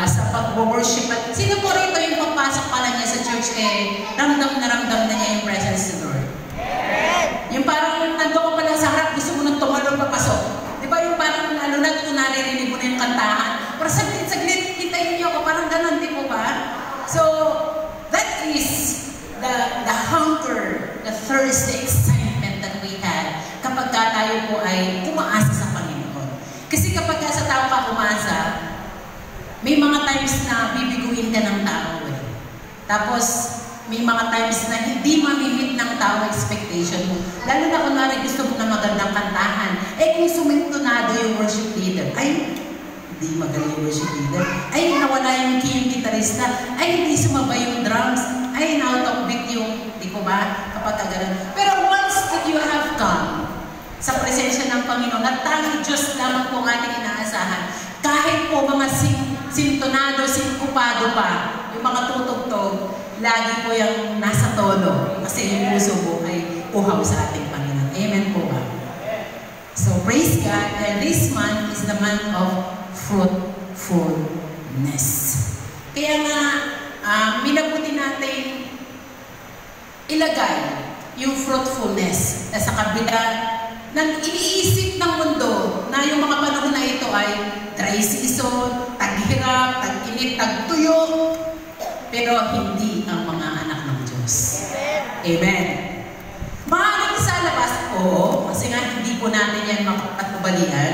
sa pag-worship. At sino po rito yung pagpasok pa lang niya sa church, ramdam na niya yung presence of the Lord? Yung parang nandun ka pa lang sa harap, gusto mo nang tumalong papasok. Di ba yung parang alunat kung naririnig mo na yung kantahan? Pero saglit, hintayin niyo ako, parang ganun, di po ba? So, that is the hunger, the thirst, the excitement that we had kapag tayo po ay umaasa sa Panginoon. Kasi kapag sa tao ka umasa, may mga times na bibiguin ka ng tao Tapos, may mga times na hindi mamimit ng tao expectation mo. Lalo na kung gusto mo na magandang kantahan. Kung sumintonado yung worship leader, ay, hindi magaling yung worship leader. Ay, nawala yung key yung gitarista. Ay, hindi sumabay yung drums. Ay, na-out of beat yung, di ko ba, kapag kagalan. Pero once that you have come sa presensya ng Panginoon, at tanging Diyos lamang po ang ating inaasahan, kahit po mga sintonado, sinkupado pa, yung mga tutugtog, lagi po yung nasa tono kasi yung puso mo ay uhaw sa ating Panginoon. Amen po ba? So, praise God. And this month is the month of fruitfulness. Kaya nga, minabuti natin ilagay yung fruitfulness na sa kabila ng iniisip ng mundo na yung mga panahon na ito ay dry season, taghirap, tag-init, tagtuyo, pero hindi ang mga anak ng Diyos. Amen. Maaaring sa labas, oo, kasi nga hindi po natin yan makapatubalian,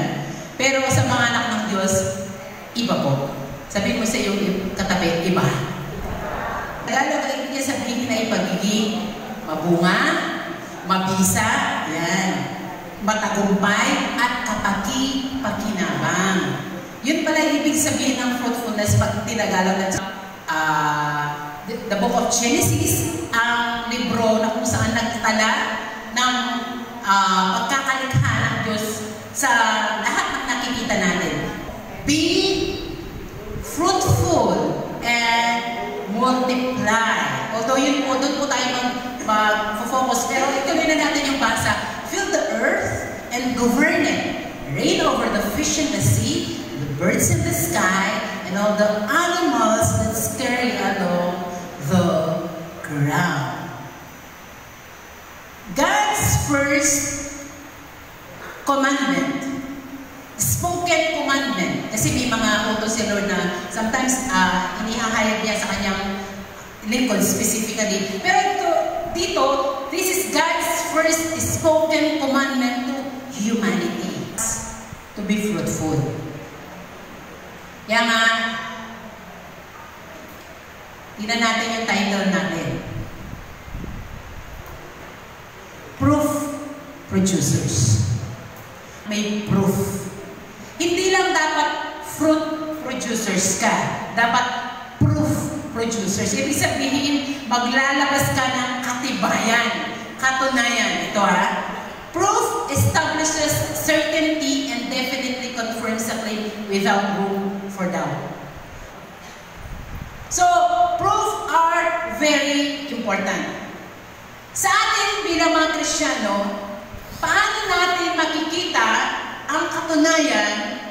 pero sa mga anak ng Diyos, iba po. Sabihin mo sa iyong katabi, iba. Tagalog ay niya sabihin na ipagiging mabunga, mabisa, yan, matagumpay, at kapaki-pakinabang. Yun pala ibig sabihin ng fruitfulness pag tinagalog na the book of Genesis, ang libro na kung saan nagtala ng pagkakalikha ng Diyos sa lahat ng nakikita natin. Be fruitful and multiply. Although yun po, doon po tayo mag-focus, pero ituloy na natin yung basa. Fill the earth and govern it. Reign over the fish in the sea, the birds in the sky, and all the animals that scurry along the ground. God's first commandment, spoken commandment, kasi may mga utos si Lord na sometimes inihahayag niya sa kanyang lingkod specifically. Pero dito, this is God's first spoken commandment to humanity, to be fruitful. Kaya nga, tingnan natin yung title natin. Proof Producers. May proof. Hindi lang dapat fruit producers ka. Dapat proof producers. Ibig sabihin, maglalabas ka ng katibayan, katunayan. Ito Proof establishes certainty and definitely confirms a claim without room for doubt. So, proof are very important. Sa atin bilang mga Kristiyano, paano natin makikita ang katunayan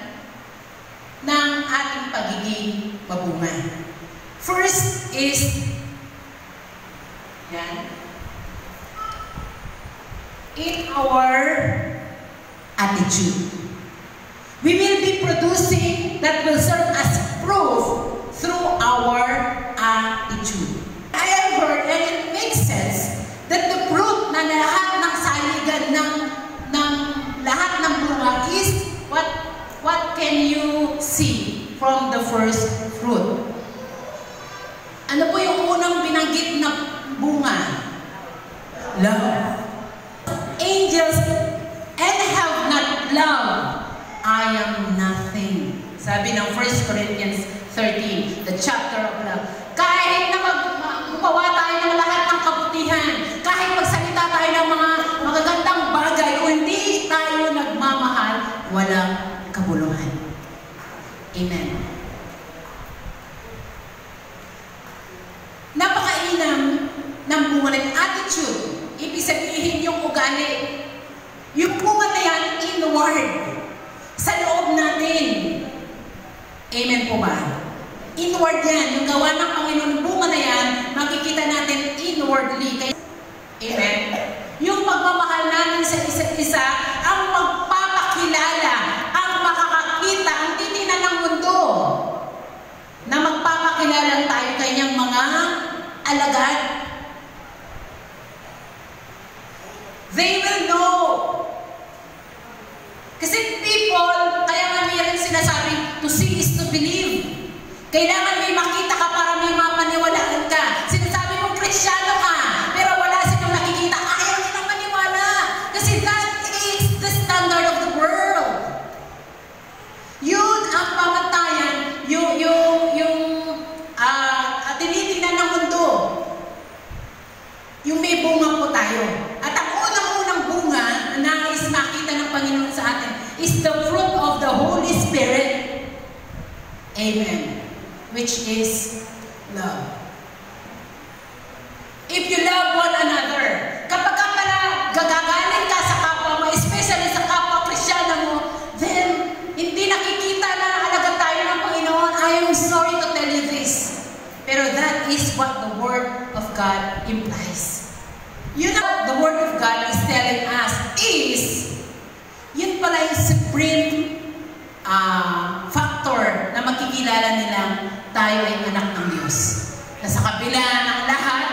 ng ating pagiging mabunga? First is, in our attitude. We will be producing that will serve as proof through our attitude. I have heard, and it makes sense, that the fruit na lahat ng saligan ng lahat ng bunga is what can you see from the first fruit? Ano po yung unang binanggit na bunga? Love. Angels and have not love, I am nothing. Sabi ng 1 Corinthians 13, the chapter of love. Kahit na gumawa tayo ng lahat ng kabutihan, kahit magsalita tayo ng mga magagandang bagay, kung hindi tayo nagmamahal, walang kabuluhan. Amen. Napakainam ng bunga ng attitude. Ibig sabihin yung ugali. Yung bunga na yan, inward. Sa loob natin. Amen po ba? Inward yan. Yung gawa ng Panginoon, bunga na yan, makikita natin inwardly. Amen? Yung pagmamahal natin sa isa't isa, ang magpapakilala, ang makakakita, ang titingnan ng mundo, na magpapakilala tayo kanyang mga alagad. They will know. Kasi people, kaya nga mayroon sinasabing, to see is to believe. Kailangan may makita ka para may mapaniwalaan ka. Sinasabi mong Kristiyano ka, pero wala silang nakikita, ayaw nilang maniwala. Kasi that is the standard of the world. Yun ang pamantayan, tinitingnan ng mundo. Yung may bunga po tayo. At ang unang-unang bunga na nais makita ng Panginoon sa atin is the fruit of the Holy Spirit. Amen. Which is love. If you love one another, kapag ka pala gagagaling ka sa kapwa mo, especially sa kapwa Kristiyano mo, then hindi nakikita na alaga tayo ng Panginoon. I am sorry to tell you this. Pero that is what the Word of God implies. You know what the Word of God is telling us is, yun pala yung supreme factor na makikilala nilang tayo ay anak ng Diyos. Na sa kabila ng lahat,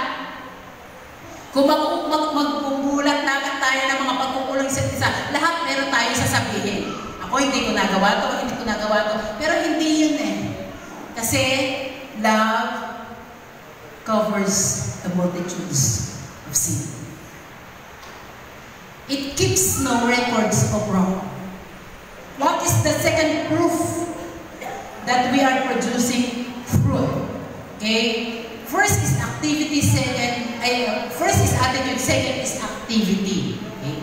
kung magbubulat natin tayo ng mga pagkukulang sa isa, lahat meron tayo sasabihin. Ako hindi ko nagawa to, hindi ko nagawa to. Pero hindi yun eh. Kasi love covers the multitudes of sin. It keeps no records of wrong. What is the second proof that we are producing fruit? Okay? First is activity, first is attitude, second is activity. Okay?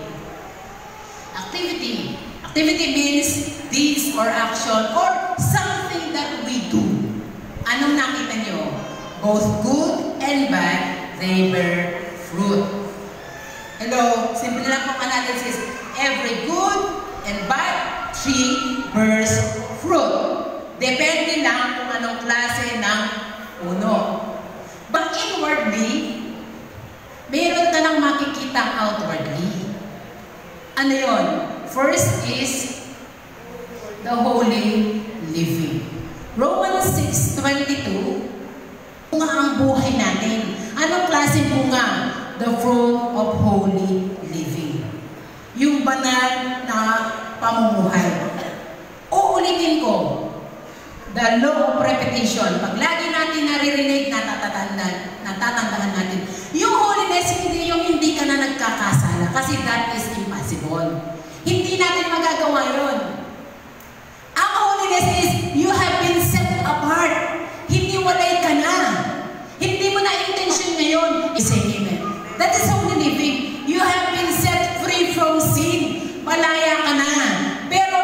Activity. Activity means deeds or action or something that we do. Anong nakita nyo? Both good and bad, they bear fruit. Hello? Simple lang pong analysis. Every good and bad tree bears fruit. Depende lang kung anong klase ng puno. But inwardly, meron ka nang makikita outwardly. Ano yun? First is the holy living. Romans 6:22, bunga ang buhay natin. Anong klase bunga? The fruit of holy living. Yung banal na pamumuhay. Uulitin ko, the law of repetition. Pag lagi natin naririnig, natatandaan natin. Yung holiness, hindi yung hindi ka na nagkakasala. Kasi that is impossible. Hindi natin magagawa yun. Ang holiness is, you have been set apart. Hindi walay ka na. Hindi mo na intention ngayon. Say amen. That is holy living. You have been set free from sin. Malaya ka na. Pero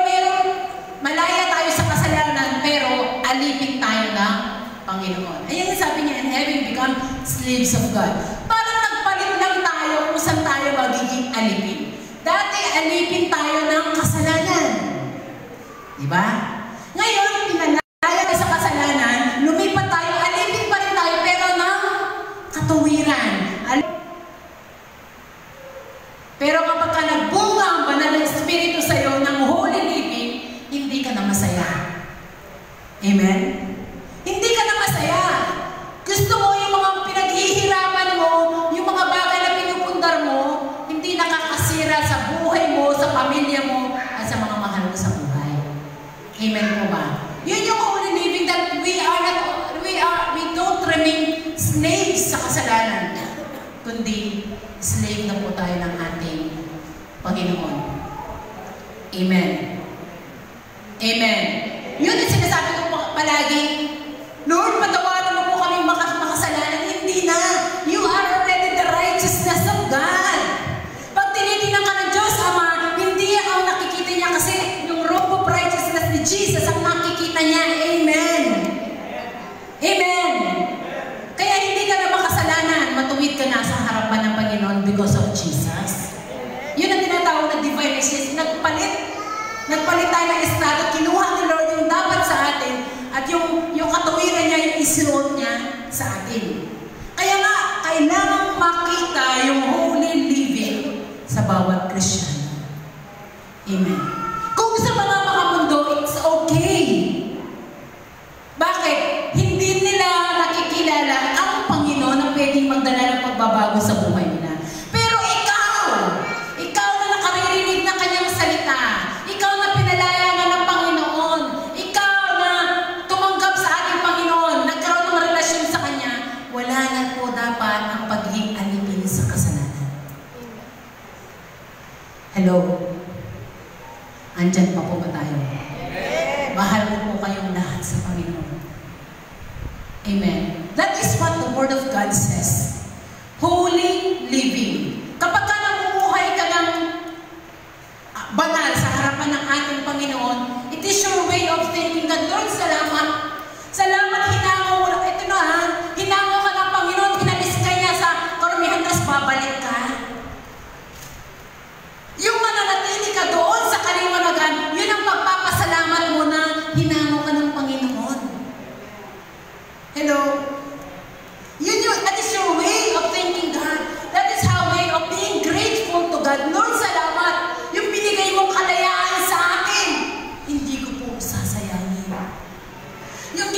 malaya tayo sa kasalanan, pero alipin tayo ng Panginoon. Ayan yung sabi niya, and having become slaves of God. Parang nagpalit lang tayo kung saan tayo magiging alipin. Dati, alipin tayo ng kasalanan. Diba? Ngayon, pinalaya tayo sa kasalanan, lumipat tayo, alipin pa rin tayo, pero ng katuwiran. Pero kapag ka nagbunga ang banal na Espiritu sa'yo ng holy living, hindi ka na masaya. Amen? Hindi ka na masaya. Gusto mo yung mga pinaghihirapan mo, yung mga bagay na pinupundar mo, hindi nakakasira sa buhay mo, sa pamilya mo, at sa mga mahal mo sa buhay. Amen po ba? Yun yung holy living that we don't remain slaves sa kasalanan, kundi slave na po tayo ng ating Panginoon. Amen. Amen. Yun ang sinasabi ko palagi, Lord, patawarin mo po kami makasalanan. Hindi na. You are already the righteousness of God. Pag tinitingnan ka ng Diyos, Ama, hindi ang nakikita niya kasi yung robe of righteousness ni Jesus ang nakikita niya. Amen. Amen. Kaya hindi ka na makasalanan. Matuwid ka na sa harapan ng Panginoon because of Jesus. Yun ang tinatawag na divine exchange. Nagpalit tayo ng estado. Kinuha ni Lord yung dapat sa atin at yung katuwiran niya sinuot niya sa atin. Kaya nga, kailangan makita yung holy living sa bawat Kristiyano. Amen. Kung sa mga makamundo, it's okay. Bakit? Hindi nila nakikilala ang Panginoon na pwedeng magdala ng pagbabago sa buhay nila. Pero ikaw na nakaririnig ng kanyang salita, ikaw na pinalaya na ng Panginoon, ikaw na tumanggap sa ating Panginoon, nagkaroon ng relasyon sa Kanya, wala na po dapat ang pagiging alipin sa kasalanan. Hello? Andyan pa po ba tayo? Mahal ko po kayong lahat sa Panginoon. Amen. That is what the Word of God says. Holy living. Kapag ka namumuhay ka ng banal sa harapan ng ating Panginoon, it is your way of thinking that, Lord, salamat. Salamat, hinango mo. Ito na ha, hinango ka ng Panginoon, hinalis ka niya sa karamihan, tapos babalik ka. Yung mananatili ka doon sa kaliwanagan, yun ang pagpapasalamat mo na hinango ka ng Panginoon. Hello? That is your way of thinking God. That is our way of being grateful to God. Lord, salamat. Yung binigay mong kalayaan sa akin, hindi ko po sasayangin. Yung